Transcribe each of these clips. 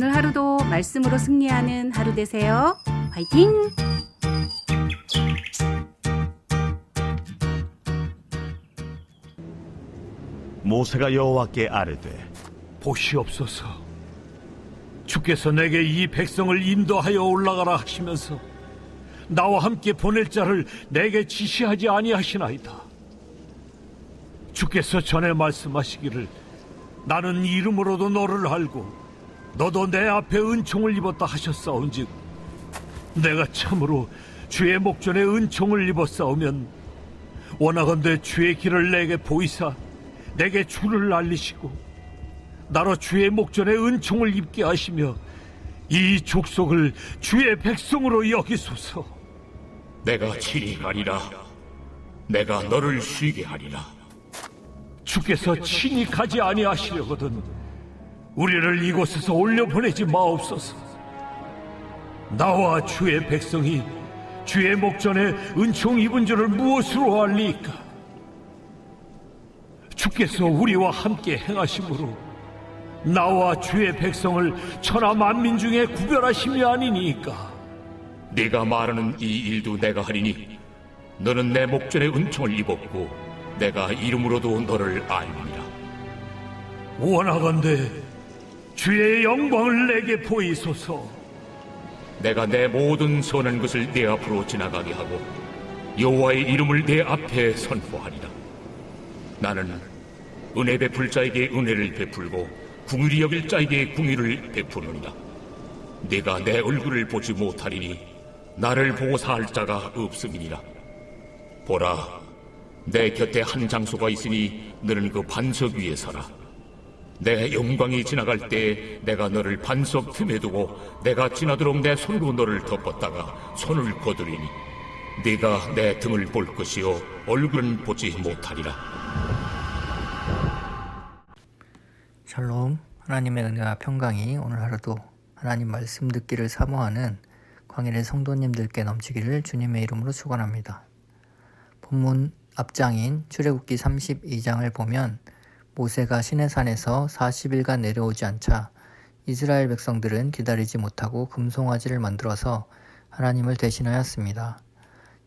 오늘 하루도 말씀으로 승리하는 하루 되세요. 화이팅! 모세가 여호와께 아뢰되 보시옵소서, 주께서 내게 이 백성을 인도하여 올라가라 하시면서 나와 함께 보낼 자를 내게 지시하지 아니하시나이다. 주께서 전에 말씀하시기를 나는 이름으로도 너를 알고 너도 내 앞에 은총을 입었다 하셨사온즉 내가 참으로 주의 목전에 은총을 입었사오면 원하건대 주의 길을 내게 보이사 내게 주를 알리시고 나로 주의 목전에 은총을 입게 하시며 이 족속을 주의 백성으로 여기소서. 내가 친히 가리라. 내가 너를 쉬게 하리라. 주께서 친히 가지 아니하시려거든 우리를 이곳에서 올려보내지 마옵소서. 나와 주의 백성이 주의 목전에 은총 입은 줄을 무엇으로 알리까? 주께서 우리와 함께 행하심으로 나와 주의 백성을 천하 만민 중에 구별하심이 아니니까. 네가 말하는 이 일도 내가 하리니 너는 내 목전에 은총을 입었고 내가 이름으로도 너를 알리라. 원하건대 주의 영광을 내게 보이소서. 내가 내 모든 선한 것을 내 앞으로 지나가게 하고 여호와의 이름을 내 앞에 선포하리라. 나는 은혜 베풀 자에게 은혜를 베풀고 궁휼히 여길 자에게 궁휼을 베푸느니라. 네가 내 얼굴을 보지 못하리니 나를 보고 살 자가 없음이니라. 보라, 내 곁에 한 장소가 있으니 너는 그 반석 위에 서라. 내 영광이 지나갈 때 내가 너를 반석 틈에 두고 내가 지나도록 내 손으로 너를 덮었다가 손을 거두리니 네가 내 등을 볼 것이요 얼굴은 보지 못하리라. 샬롬, 하나님의 은혜와 평강이 오늘 하루도 하나님 말씀 듣기를 사모하는 광일의 성도님들께 넘치기를 주님의 이름으로 축원합니다. 본문 앞장인 출애굽기 32장을 보면 모세가 시내산에서 40일간 내려오지 않자 이스라엘 백성들은 기다리지 못하고 금송아지를 만들어서 하나님을 대신하였습니다.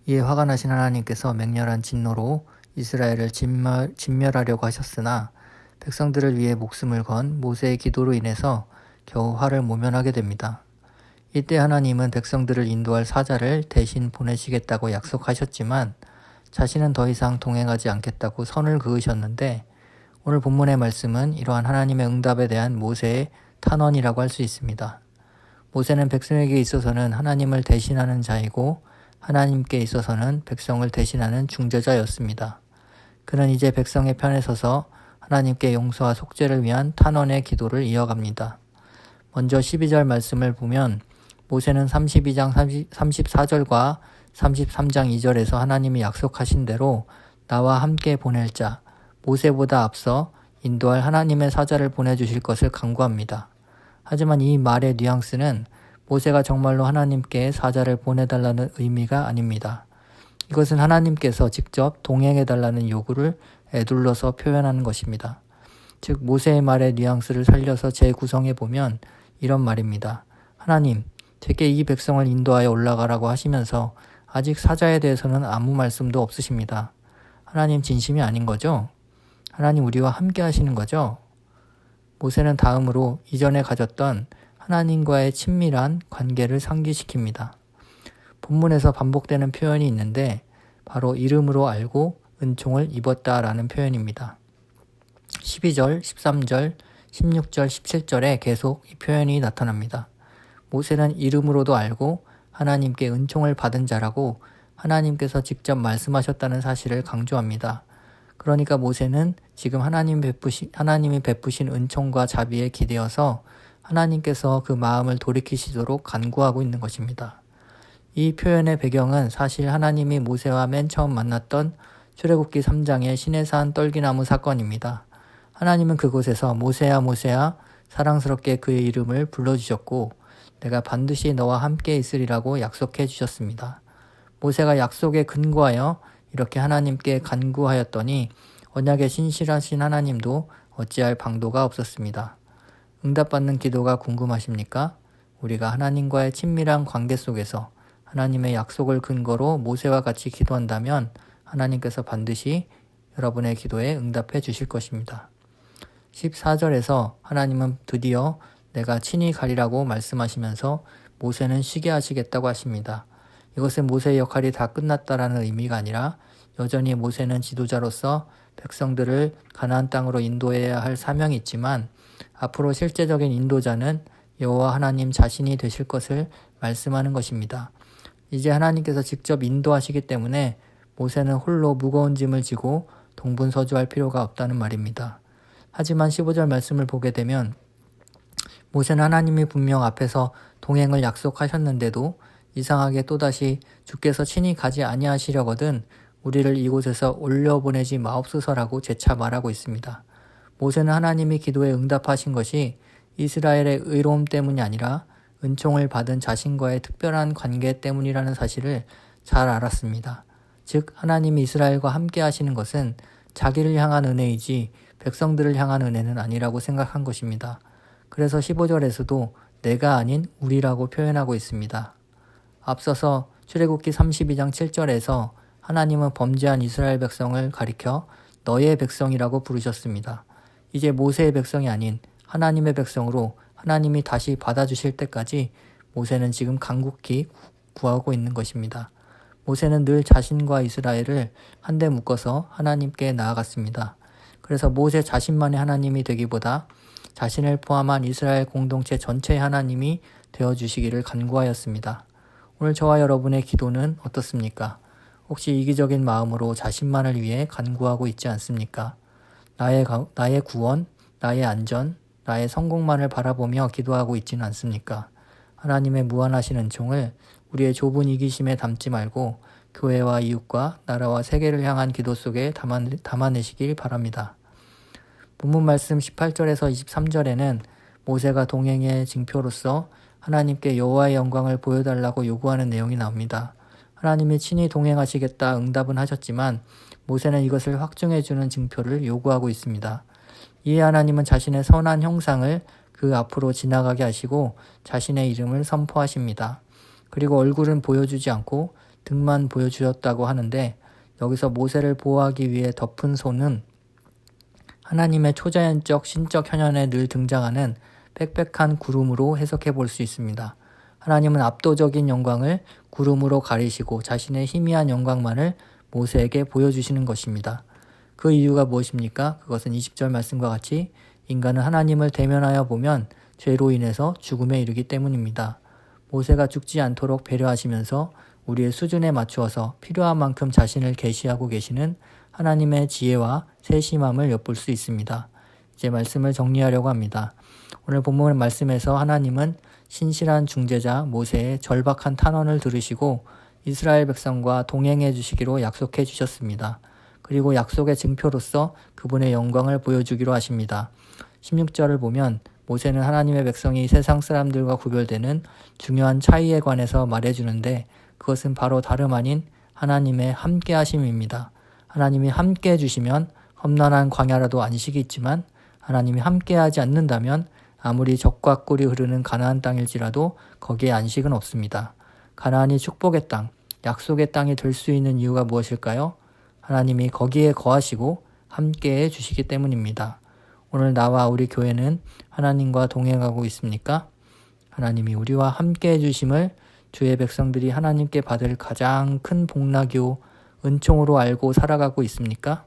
이에 화가 나신 하나님께서 맹렬한 진노로 이스라엘을 진멸하려고 하셨으나 백성들을 위해 목숨을 건 모세의 기도로 인해서 겨우 화를 모면하게 됩니다. 이때 하나님은 백성들을 인도할 사자를 대신 보내시겠다고 약속하셨지만 자신은 더 이상 동행하지 않겠다고 선을 그으셨는데 오늘 본문의 말씀은 이러한 하나님의 응답에 대한 모세의 탄원이라고 할 수 있습니다. 모세는 백성에게 있어서는 하나님을 대신하는 자이고 하나님께 있어서는 백성을 대신하는 중재자였습니다. 그는 이제 백성의 편에 서서 하나님께 용서와 속죄를 위한 탄원의 기도를 이어갑니다. 먼저 12절 말씀을 보면 모세는 32장 34절과 33장 2절에서 하나님이 약속하신 대로 나와 함께 보낼 자, 모세보다 앞서 인도할 하나님의 사자를 보내주실 것을 간구합니다. 하지만 이 말의 뉘앙스는 모세가 정말로 하나님께 사자를 보내달라는 의미가 아닙니다. 이것은 하나님께서 직접 동행해달라는 요구를 에둘러서 표현하는 것입니다. 즉 모세의 말의 뉘앙스를 살려서 재구성해보면 이런 말입니다. 하나님, 제게 이 백성을 인도하여 올라가라고 하시면서 아직 사자에 대해서는 아무 말씀도 없으십니다. 하나님 진심이 아닌 거죠? 하나님 우리와 함께 하시는 거죠? 모세는 다음으로 이전에 가졌던 하나님과의 친밀한 관계를 상기시킵니다. 본문에서 반복되는 표현이 있는데 바로 이름으로 알고 은총을 입었다라는 표현입니다. 12절, 13절, 16절, 17절에 계속 이 표현이 나타납니다. 모세는 이름으로도 알고 하나님께 은총을 받은 자라고 하나님께서 직접 말씀하셨다는 사실을 강조합니다. 그러니까 모세는 지금 하나님이 베푸신 은총과 자비에 기대어서 하나님께서 그 마음을 돌이키시도록 간구하고 있는 것입니다. 이 표현의 배경은 사실 하나님이 모세와 맨 처음 만났던 출애굽기 3장의 시내산 떨기나무 사건입니다. 하나님은 그곳에서 모세야 모세야 사랑스럽게 그의 이름을 불러주셨고 내가 반드시 너와 함께 있으리라고 약속해 주셨습니다. 모세가 약속에 근거하여 이렇게 하나님께 간구하였더니 언약에 신실하신 하나님도 어찌할 방도가 없었습니다. 응답받는 기도가 궁금하십니까? 우리가 하나님과의 친밀한 관계 속에서 하나님의 약속을 근거로 모세와 같이 기도한다면 하나님께서 반드시 여러분의 기도에 응답해 주실 것입니다. 14절에서 하나님은 드디어 내가 친히 가리라고 말씀하시면서 모세는 쉬게 하시겠다고 하십니다. 이것은 모세의 역할이 다 끝났다라는 의미가 아니라 여전히 모세는 지도자로서 백성들을 가나안 땅으로 인도해야 할 사명이 있지만 앞으로 실제적인 인도자는 여호와 하나님 자신이 되실 것을 말씀하는 것입니다. 이제 하나님께서 직접 인도하시기 때문에 모세는 홀로 무거운 짐을 지고 동분서주할 필요가 없다는 말입니다. 하지만 15절 말씀을 보게 되면 모세는 하나님이 분명 앞에서 동행을 약속하셨는데도 이상하게 또다시 주께서 친히 가지 아니하시려거든 우리를 이곳에서 올려보내지 마옵소서라고 재차 말하고 있습니다. 모세는 하나님이 기도에 응답하신 것이 이스라엘의 의로움 때문이 아니라 은총을 받은 자신과의 특별한 관계 때문이라는 사실을 잘 알았습니다. 즉 하나님이 이스라엘과 함께 하시는 것은 자기를 향한 은혜이지 백성들을 향한 은혜는 아니라고 생각한 것입니다. 그래서 15절에서도 내가 아닌 우리라고 표현하고 있습니다. 앞서서 출애굽기 32장 7절에서 하나님은 범죄한 이스라엘 백성을 가리켜 너의 백성이라고 부르셨습니다. 이제 모세의 백성이 아닌 하나님의 백성으로 하나님이 다시 받아주실 때까지 모세는 지금 간곡히 구하고 있는 것입니다. 모세는 늘 자신과 이스라엘을 한데 묶어서 하나님께 나아갔습니다. 그래서 모세 자신만의 하나님이 되기보다 자신을 포함한 이스라엘 공동체 전체의 하나님이 되어주시기를 간구하였습니다. 오늘 저와 여러분의 기도는 어떻습니까? 혹시 이기적인 마음으로 자신만을 위해 간구하고 있지 않습니까? 나의 구원, 나의 안전, 나의 성공만을 바라보며 기도하고 있지는 않습니까? 하나님의 무한하신 은총을 우리의 좁은 이기심에 담지 말고 교회와 이웃과 나라와 세계를 향한 기도 속에 담아내시길 바랍니다. 본문 말씀 18절에서 23절에는 모세가 동행의 징표로서 하나님께 여호와의 영광을 보여달라고 요구하는 내용이 나옵니다. 하나님이 친히 동행하시겠다 응답은 하셨지만 모세는 이것을 확증해주는 징표를 요구하고 있습니다. 이에 하나님은 자신의 선한 형상을 그 앞으로 지나가게 하시고 자신의 이름을 선포하십니다. 그리고 얼굴은 보여주지 않고 등만 보여주셨다고 하는데 여기서 모세를 보호하기 위해 덮은 손은 하나님의 초자연적 신적 현현에 늘 등장하는 빽빽한 구름으로 해석해 볼 수 있습니다. 하나님은 압도적인 영광을 구름으로 가리시고 자신의 희미한 영광만을 모세에게 보여주시는 것입니다. 그 이유가 무엇입니까? 그것은 20절 말씀과 같이 인간은 하나님을 대면하여 보면 죄로 인해서 죽음에 이르기 때문입니다. 모세가 죽지 않도록 배려하시면서 우리의 수준에 맞추어서 필요한 만큼 자신을 계시하고 계시는 하나님의 지혜와 세심함을 엿볼 수 있습니다. 이제 말씀을 정리하려고 합니다. 오늘 본문 말씀에서 하나님은 신실한 중재자 모세의 절박한 탄원을 들으시고 이스라엘 백성과 동행해 주시기로 약속해 주셨습니다. 그리고 약속의 증표로서 그분의 영광을 보여주기로 하십니다. 16절을 보면 모세는 하나님의 백성이 세상 사람들과 구별되는 중요한 차이에 관해서 말해주는데 그것은 바로 다름 아닌 하나님의 함께 하심입니다. 하나님이 함께 해주시면 험난한 광야라도 안식이 있지만 하나님이 함께 하지 않는다면 아무리 적과 꿀이 흐르는 가나안 땅일지라도 거기에 안식은 없습니다. 가나안이 축복의 땅, 약속의 땅이 될 수 있는 이유가 무엇일까요? 하나님이 거기에 거하시고 함께해 주시기 때문입니다. 오늘 나와 우리 교회는 하나님과 동행하고 있습니까? 하나님이 우리와 함께해 주심을 주의 백성들이 하나님께 받을 가장 큰 복락이요 은총으로 알고 살아가고 있습니까?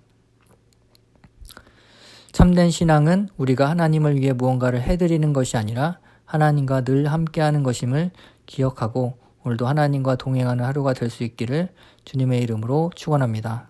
참된 신앙은 우리가 하나님을 위해 무언가를 해드리는 것이 아니라 하나님과 늘 함께하는 것임을 기억하고 오늘도 하나님과 동행하는 하루가 될 수 있기를 주님의 이름으로 축원합니다.